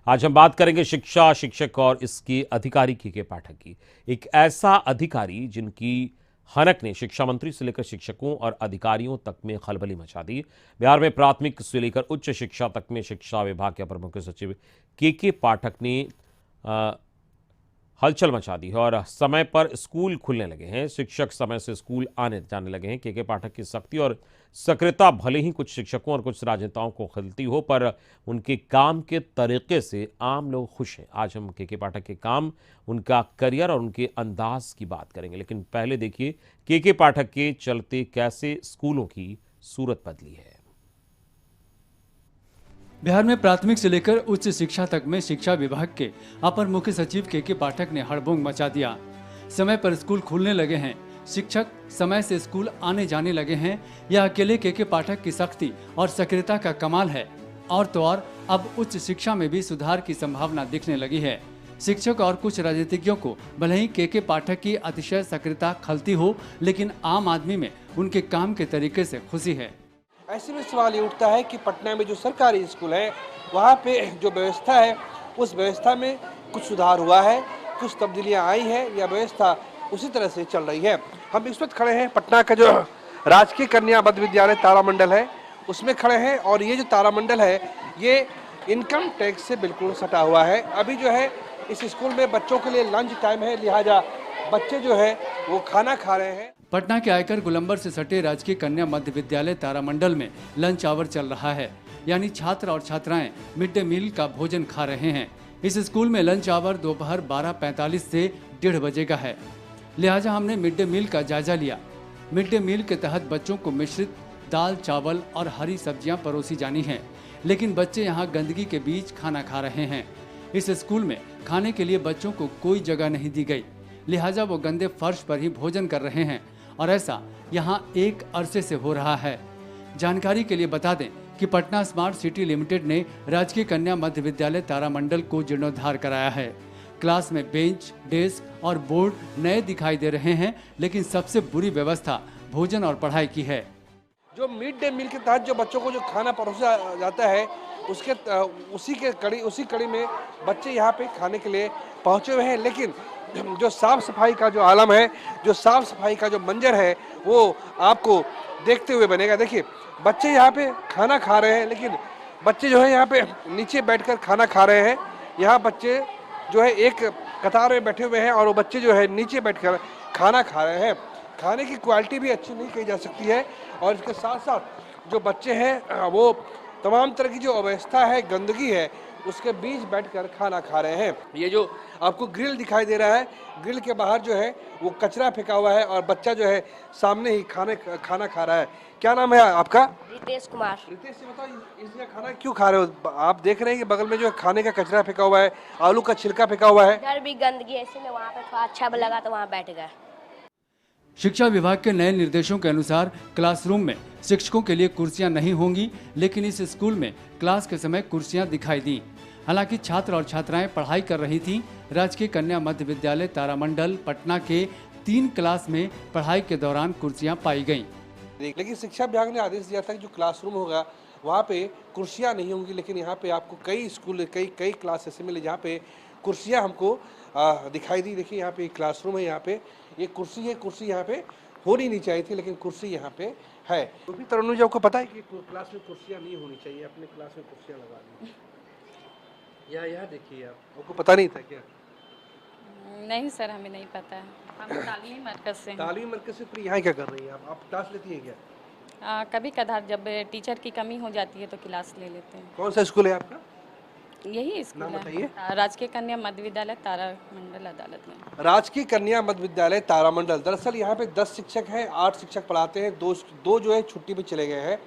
आज हम बात करेंगे शिक्षा, शिक्षक और इसके अधिकारी के पाठक की। एक ऐसा अधिकारी जिनकी हनक ने शिक्षा मंत्री से लेकर शिक्षकों और अधिकारियों तक में खलबली मचा दी। बिहार में प्राथमिक से लेकर उच्च शिक्षा तक में शिक्षा विभाग के अपर मुख्य सचिव के पाठक ने हलचल मचा दी है और समय पर स्कूल खुलने लगे हैं। शिक्षक समय से स्कूल आने जाने लगे हैं। के पाठक की सख्ती और सक्रियता भले ही कुछ शिक्षकों और कुछ राजनेताओं को खलती हो, पर उनके काम के तरीके से आम लोग खुश हैं। आज हम के पाठक के काम, उनका करियर और उनके अंदाज की बात करेंगे, लेकिन पहले देखिए के पाठक के चलते कैसे स्कूलों की सूरत बदली है। बिहार में प्राथमिक से लेकर उच्च शिक्षा तक में शिक्षा विभाग के अपर मुख्य सचिव के पाठक ने हड़बोंग मचा दिया। समय पर स्कूल खुलने लगे हैं, शिक्षक समय से स्कूल आने जाने लगे हैं। यह अकेले के पाठक की सख्ती और सक्रियता का कमाल है। और तो और अब उच्च शिक्षा में भी सुधार की संभावना दिखने लगी है। शिक्षक और कुछ राजनीतिज्ञों को भले ही के पाठक की अतिशय सक्रियता खलती हो, लेकिन आम आदमी में उनके काम के तरीके से खुशी है। ऐसे में सवाल ये उठता है कि पटना में जो सरकारी स्कूल है, वहाँ पे जो व्यवस्था है, उस व्यवस्था में कुछ सुधार हुआ है, कुछ तब्दीलियाँ आई है, या व्यवस्था उसी तरह से चल रही है। हम इस वक्त खड़े हैं पटना का जो राजकीय कन्या मध्य विद्यालय तारामंडल है, उसमें खड़े हैं। और ये जो तारामंडल है, ये इनकम टैक्स से बिल्कुल सटा हुआ है। अभी जो है इस स्कूल में बच्चों के लिए लंच टाइम है, लिहाजा बच्चे जो है वो खाना खा रहे हैं। पटना के आयकर गोलंबर से सटे राजकीय कन्या मध्य विद्यालय तारामंडल में लंच आवर चल रहा है, यानी छात्र और छात्राएं मिड डे मील का भोजन खा रहे हैं। इस स्कूल में लंच आवर दोपहर 12:45 से 1:30 बजे का है, लिहाजा हमने मिड डे मील का जायजा लिया। मिड डे मील के तहत बच्चों को मिश्रित दाल, चावल और हरी सब्जियां परोसी जानी हैं, लेकिन बच्चे यहाँ गंदगी के बीच खाना खा रहे हैं। इस स्कूल में खाने के लिए बच्चों को कोई जगह नहीं दी गई, लिहाजा वो गंदे फर्श पर ही भोजन कर रहे हैं, और ऐसा यहाँ एक अरसे से हो रहा है। जानकारी के लिए बता दें कि पटना स्मार्ट सिटी लिमिटेड ने राजकीय कन्या मध्य विद्यालय तारामंडल को जीर्णोद्धार कराया है। क्लास में बेंच, डेस्क और बोर्ड नए दिखाई दे रहे हैं, लेकिन सबसे बुरी व्यवस्था भोजन और पढ़ाई की है। जो मिड डे मील के तहत जो बच्चों को जो खाना परोसा जाता है, उसी कड़ी में बच्चे यहाँ पे खाने के लिए पहुँचे हुए हैं। लेकिन जो साफ सफाई का जो आलम है, जो साफ सफाई का जो मंजर है, वो आपको देखते हुए बनेगा। देखिए, बच्चे यहाँ पे खाना खा रहे हैं, लेकिन बच्चे जो है यहाँ पे नीचे बैठकर खाना खा रहे हैं। यहाँ बच्चे जो है एक कतार में बैठे हुए हैं और वो बच्चे जो है नीचे बैठकर खाना खा रहे हैं। खाने की क्वालिटी भी अच्छी नहीं कही जा सकती है, और इसके साथ साथ जो बच्चे हैं वो तमाम तरह की जो अव्यवस्था है, गंदगी है, उसके बीच बैठकर खाना खा रहे हैं। ये जो आपको ग्रिल दिखाई दे रहा है, ग्रिल के बाहर जो है वो कचरा फेंका हुआ है और बच्चा जो है सामने ही खाना खा रहा है। क्या नाम है आपका? रितेश कुमार। रितेश जी, बताओ इसमें खाना क्यों खा रहे हो? आप देख रहे हैं कि बगल में जो है खाने का कचरा फेंका हुआ है, आलू का छिलका फेंका हुआ है। इधर भी गंदगी है, इसलिए वहाँ पे थोड़ा अच्छा लगा तो वहाँ बैठ गए। शिक्षा विभाग के नए निर्देशों के अनुसार क्लासरूम में शिक्षकों के लिए कुर्सियां नहीं होंगी, लेकिन इस स्कूल में क्लास के समय कुर्सियां दिखाई दी। हालांकि छात्र और छात्राएं पढ़ाई कर रही थीं। राजकीय कन्या मध्य विद्यालय तारामंडल पटना के 3 क्लास में पढ़ाई के दौरान कुर्सियां पाई गईं। लेकिन शिक्षा विभाग ने आदेश दिया था कि जो क्लासरूम होगा वहाँ पे कुर्सियाँ नहीं होंगी, लेकिन यहाँ पे आपको कई स्कूल कई क्लास ऐसे मिले जहाँ पे कुर्सियाँ हमको दिखाई दी। देखिए, यहाँ पे क्लासरूम है, यहाँ पे ये कुर्सी है। कुर्सी यहाँ पे होनी नहीं चाहिए थी, लेकिन कुर्सी यहाँ पे है। तो भी तरुण जी, आपको पता है कि क्लास में कुर्सियाँ नहीं होनी चाहिए, अपने क्लास में कुर्सियाँ लगा दी। यहाँ देखिए, आपको पता नहीं था क्या? नहीं सर, हमें नहीं पता है। हम तालीमी मरकज से हैं। तालीमी मरकज से? फिर यहाँ क्या कर रही हैं आप क्लास लेती हैं क्या? कभी कदार जब टीचर की कमी हो जाती है तो क्लास ले लेते हैं। कौन सा स्कूल है आपका? यही स्कूल नाम है, बताइए। राजकीय कन्या मध्य विद्यालय तारामंडल अदालत में। राजकीय कन्या मध्य विद्यालय तारामंडल। दरअसल यहाँ पे 10 शिक्षक हैं, 8 शिक्षक पढ़ाते हैं, दो जो है छुट्टी पे चले गए हैं,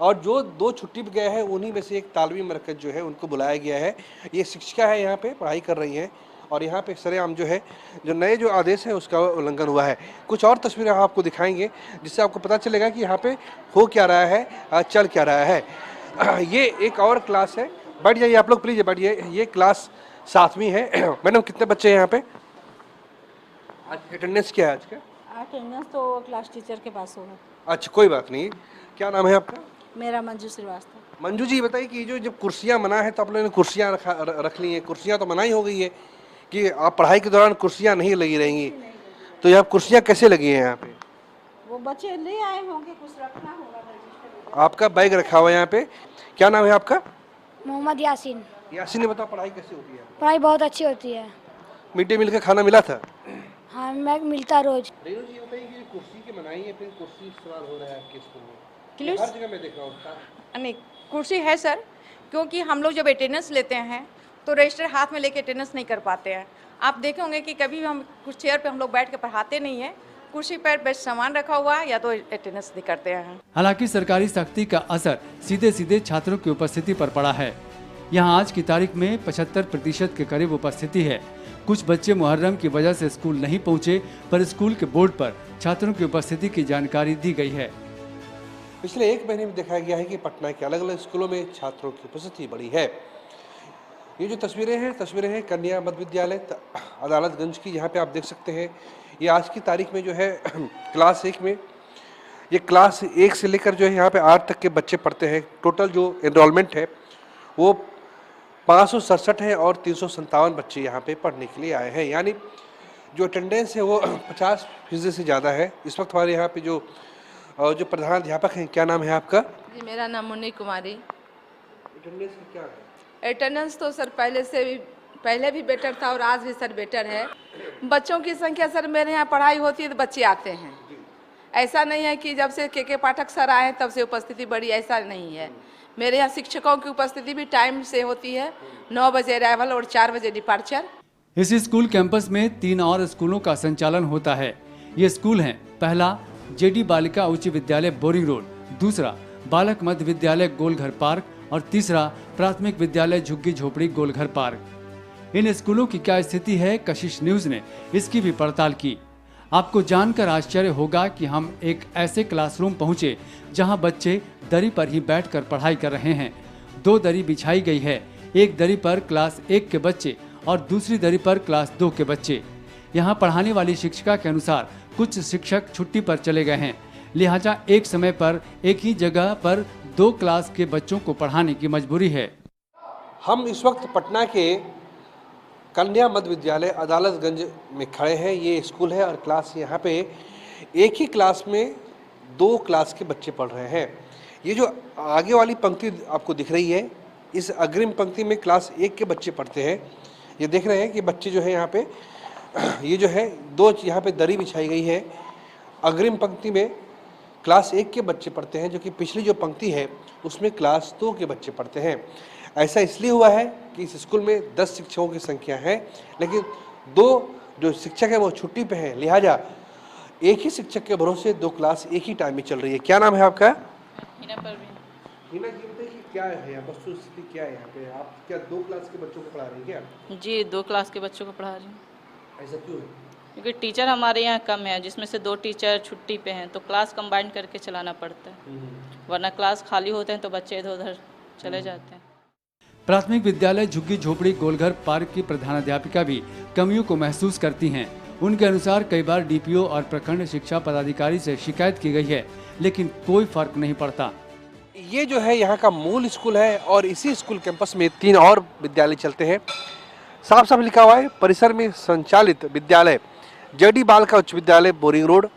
और जो 2 छुट्टी पे गए हैं उन्हीं में से एक तालवी मरकज जो है उनको बुलाया गया है। ये शिक्षिका है, यहाँ पे पढ़ाई कर रही हैं, और यहाँ पे सरेआम जो है जो नए जो आदेश है उसका उल्लंघन हुआ है। कुछ और तस्वीरें हम आपको दिखाएंगे, जिससे आपको पता चलेगा कि यहाँ पे हो क्या रहा है, चल क्या रहा है। ये एक और क्लास है। बैठ जाइए आप लोग, प्लीज बैठिए। ये क्लास 7वीं है। मैडम, कितने बच्चे हैं यहाँ पे? आज अटेंडेंस क्या है आज का? अटेंडेंस तो क्लास टीचर के पास होगा। अच्छा, कोई बात नहीं। क्या नाम है आपका? मेरा मंजू श्रीवास्तव। मंजू जी बताइए कि जो जब कुर्सियाँ मना है तो आप लोगों ने कुर्सियाँ रख ली हैं, कुर्सियाँ तो मना ही हो गई है कि आप पढ़ाई के दौरान कुर्सियाँ नहीं लगी रहेंगी, तो यहाँ कुर्सियाँ कैसे लगी हैं यहाँ पे? वो बच्चे ले आए होंगे, कुछ रखना होगा रजिस्टर में। आपका बैग रखा हुआ है यहाँ पे, क्या नाम है आपका? मोहम्मद यासीन। यासीन ने बताओ पढ़ाई कैसे होती है? पढ़ाई बहुत अच्छी होती है। मिड डे मील का खाना मिला था? हाँ, मैं मिलता रोज। रेणु जी बताइए कि कुर्सी की मनाही है, फिर कुर्सी इस्तेमाल हो रहा है आपके स्कूल में? क्लियर? हर जगह मैं देख रहा हूँ। नहीं, कुर्सी है सर, क्योंकि हम लोग जब अटेंडेंस लेते हैं तो रजिस्टर हाथ में लेके अटेंडेंस नहीं कर पाते हैं। आप देखे होंगे कि कभी भी हम कुछ चेयर पे हम लोग बैठ के पढ़ाते नहीं हैं, कुर्सी पर बेस्ट सामान रखा हुआ है या तो अटेंडेंस नहीं करते हैं। हालांकि सरकारी सख्ती का असर सीधे सीधे छात्रों की उपस्थिति पर पड़ा है। यहाँ आज की तारीख में 75% के करीब उपस्थिति है। कुछ बच्चे मुहर्रम की वजह से स्कूल नहीं पहुँचे, पर स्कूल के बोर्ड पर छात्रों की उपस्थिति की जानकारी दी गई है। पिछले एक महीने में देखा गया है कि पटना के अलग अलग स्कूलों में छात्रों की उपस्थिति बढ़ी है। ये जो तस्वीरें हैं कन्या मध्य विद्यालय अदालतगंज की, यहाँ पे आप देख सकते हैं। ये आज की तारीख में जो है क्लास 1 में, ये क्लास 1 से लेकर जो है यहाँ पे 8 तक के बच्चे पढ़ते हैं। टोटल जो एनरोलमेंट है वो 567 है और 357 बच्चे यहाँ पे पढ़ने के लिए आए हैं, यानी जो अटेंडेंस है वो 50% से ज़्यादा है। इस वक्त हमारे यहाँ पे जो प्रधान अध्यापक हैं, क्या नाम है आपका? जी, मेरा नाम मुन्नी कुमारी। अटेंडेंस का क्या है? अटेंडेंस तो सर पहले भी बेटर था और आज भी सर बेटर है। बच्चों की संख्या सर मेरे यहाँ पढ़ाई होती है तो बच्चे आते हैं। ऐसा नहीं है कि जब से के पाठक सर आए तब से उपस्थिति बढ़ी, ऐसा नहीं है। मेरे यहाँ शिक्षकों की उपस्थिति भी टाइम से होती है, 9 बजे अराइवल और 4 बजे डिपार्चर। इस स्कूल कैंपस में 3 और स्कूलों का संचालन होता है। ये स्कूल हैं, पहला जेडी बालिका उच्च विद्यालय बोरिंग रोड, दूसरा बालक मध्य विद्यालय गोलघर पार्क और तीसरा प्राथमिक विद्यालय झुग्गी झोपड़ी गोलघर पार्क। इन स्कूलों की क्या स्थिति है, कशिश न्यूज ने इसकी भी पड़ताल की। आपको जानकर आश्चर्य होगा कि हम एक ऐसे क्लासरूम पहुंचे जहां बच्चे दरी पर ही बैठकर पढ़ाई कर रहे हैं। 2 दरी बिछाई गई है, एक दरी पर क्लास 1 के बच्चे और दूसरी दरी पर क्लास 2 के बच्चे। यहाँ पढ़ाने वाली शिक्षिका के अनुसार कुछ शिक्षक छुट्टी पर चले गए हैं, लिहाजा एक समय पर एक ही जगह पर 2 क्लास के बच्चों को पढ़ाने की मजबूरी है। हम इस वक्त पटना के कन्या मध्य विद्यालय अदालतगंज में खड़े हैं। ये स्कूल है और क्लास यहाँ पे एक ही क्लास में 2 क्लास के बच्चे पढ़ रहे हैं। ये जो आगे वाली पंक्ति आपको दिख रही है, इस अग्रिम पंक्ति में क्लास 1 के बच्चे पढ़ते हैं। ये देख रहे हैं कि बच्चे जो है यहाँ पे ये जो है 2 यहाँ पे दरी बिछाई गई है। अग्रिम पंक्ति में क्लास 1 के बच्चे पढ़ते हैं, जो कि पिछली जो पंक्ति है उसमें क्लास 2 के बच्चे पढ़ते हैं। ऐसा इसलिए हुआ है कि इस स्कूल में 10 शिक्षकों की संख्या है, लेकिन 2 जो शिक्षक है वो छुट्टी पे हैं, लिहाजा एक ही शिक्षक के भरोसे 2 क्लास एक ही टाइम में चल रही है। क्या नाम है आपका? हिना परवीन। हिना जी बताइए कि क्या है यहाँ वस्तुस्थिति क्या है? यहाँ पे आप क्या 2 क्लास के बच्चों को पढ़ा रही हैं क्या? जी, 2 क्लास के बच्चों को पढ़ा रही हूँ। ऐसा क्यों है? क्योंकि टीचर हमारे यहाँ कम है, जिसमें से 2 टीचर छुट्टी पे हैं, तो क्लास कंबाइन करके चलाना पड़ता है, वरना क्लास खाली होते हैं तो बच्चे इधर उधर चले जाते हैं। प्राथमिक विद्यालय झुग्गी झोपड़ी गोलघर पार्क की प्रधानाध्यापिका भी कमियों को महसूस करती हैं। उनके अनुसार कई बार डीपीओ और प्रखंड शिक्षा पदाधिकारी से शिकायत की गई है, लेकिन कोई फर्क नहीं पड़ता। ये जो है यहाँ का मूल स्कूल है और इसी स्कूल कैंपस में 3 और विद्यालय चलते हैं। साफ साफ लिखा हुआ है, परिसर में संचालित विद्यालय जेडी बालिका उच्च विद्यालय बोरिंग रोड,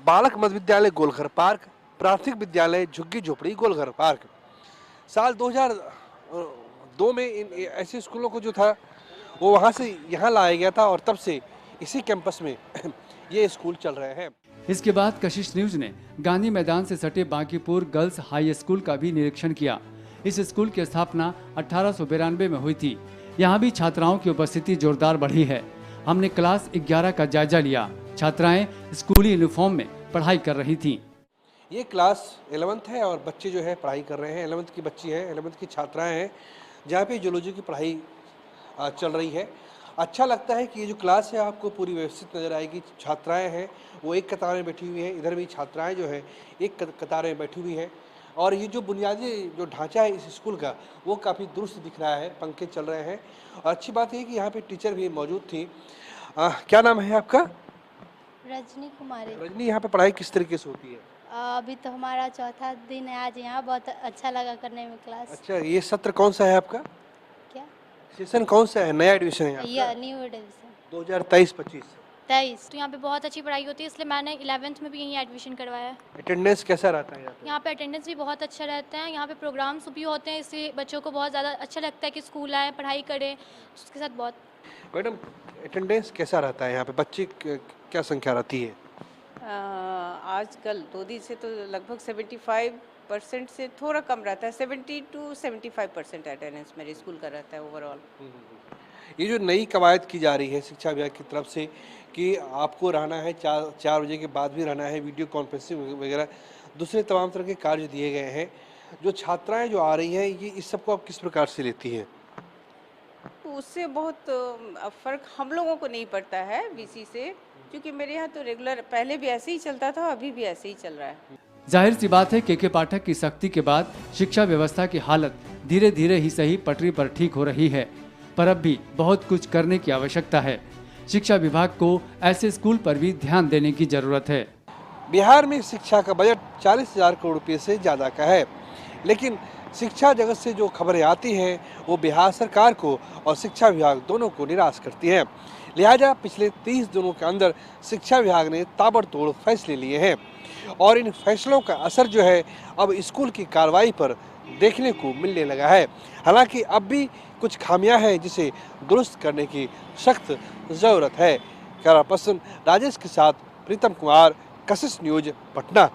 बालक मध्य विद्यालय गोलघर पार्क, प्राथमिक विद्यालय झुग्गी झोपड़ी गोलघर पार्क। साल 2002 में इन ऐसे स्कूलों को जो था वो वहाँ से यहाँ लाया गया था और तब से इसी कैंपस में ये स्कूल चल रहे हैं। इसके बाद कशिश न्यूज ने गांधी मैदान से सटे बांकीपुर गर्ल्स हाई स्कूल का भी निरीक्षण किया। इस स्कूल की स्थापना 1892 में हुई थी। यहाँ भी छात्राओं की उपस्थिति जोरदार बढ़ी है। हमने क्लास 11 का जायजा लिया। छात्राएं स्कूली यूनिफॉर्म में पढ़ाई कर रही थीं। ये क्लास 11th है और बच्चे जो है पढ़ाई कर रहे हैं। 11th की बच्ची है, 11th की छात्राएं हैं, जहाँ पे जूलॉजी की पढ़ाई चल रही है। अच्छा लगता है कि ये जो क्लास है आपको पूरी व्यवस्थित नज़र आएगी। छात्राएं हैं वो एक कतार में बैठी हुई है, इधर भी छात्राएं जो है एक कतार में बैठी हुई है। और ये जो बुनियादी जो ढांचा है इस स्कूल का वो काफ़ी दुरुस्त दिख रहा है, पंखे चल रहे हैं। और अच्छी बात है कि यहाँ पे टीचर भी मौजूद थी। क्या नाम है आपका? रजनी कुमारी। रजनी, यहाँ पे पढ़ाई किस तरीके से होती है? अभी तो हमारा चौथा दिन है आज यहाँ, बहुत अच्छा लगा करने में क्लास। अच्छा, ये सत्र कौन सा है आपका? क्या? सेशन कौन सा है? नया एडमिशन है या आपका? New admission 2023-25। 23। तो यहाँ पे बहुत अच्छी पढ़ाई होती है, इसलिए मैंने 11th में भी यहीं एडमिशन करवाया है। अटेंडेंस कैसा रहता है यहाँ पे? यहाँ पे अटेंडेंस भी बहुत अच्छा रहता है, यहाँ पे प्रोग्राम्स भी होते हैं, इससे बच्चों को बहुत ज़्यादा अच्छा लगता है कि स्कूल आए, पढ़ाई करें, उसके साथ बहुत। मैडम, अटेंडेंस कैसा रहता है यहाँ पे? बच्चे क्या संख्या रहती है? आजकल 2 दिन से तो लगभग 75% से थोड़ा कम रहता है, 70 to 75% अटेंडेंस मेरे स्कूल का रहता है ओवरऑल। ये जो नई कवायद की जा रही है शिक्षा विभाग की तरफ से कि आपको रहना है 4 बजे के बाद भी रहना है, वीडियो कॉन्फ्रेंसिंग वगैरह दूसरे तमाम तरह के कार्य दिए गए हैं, जो छात्राएं जो आ रही हैं ये इस सबको आप किस प्रकार से लेती हैं? तो उससे बहुत फ़र्क हम लोगों को नहीं पड़ता है वीसी से, क्योंकि मेरे यहाँ तो रेगुलर पहले भी ऐसे ही चलता था, अभी भी ऐसे ही चल रहा है। जाहिर सी बात है के पाठक की सख्ती के बाद शिक्षा व्यवस्था की हालत धीरे धीरे ही सही पटरी पर ठीक हो रही है, पर अब भी बहुत कुछ करने की आवश्यकता है। शिक्षा विभाग को ऐसे स्कूल पर भी ध्यान देने की जरूरत है। बिहार में शिक्षा का बजट 40,000 करोड़ रुपये से ज़्यादा का है, लेकिन शिक्षा जगत से जो खबरें आती हैं वो बिहार सरकार को और शिक्षा विभाग दोनों को निराश करती हैं। लिहाजा पिछले 30 दिनों के अंदर शिक्षा विभाग ने ताबड़तोड़ फैसले लिए हैं और इन फैसलों का असर जो है अब स्कूल की कार्रवाई पर देखने को मिलने लगा है। हालांकि अब भी कुछ खामियां हैं जिसे दुरुस्त करने की सख्त ज़रूरत है। कैमरा पर्सन राजेश के साथ प्रीतम कुमार, कशिश न्यूज, पटना।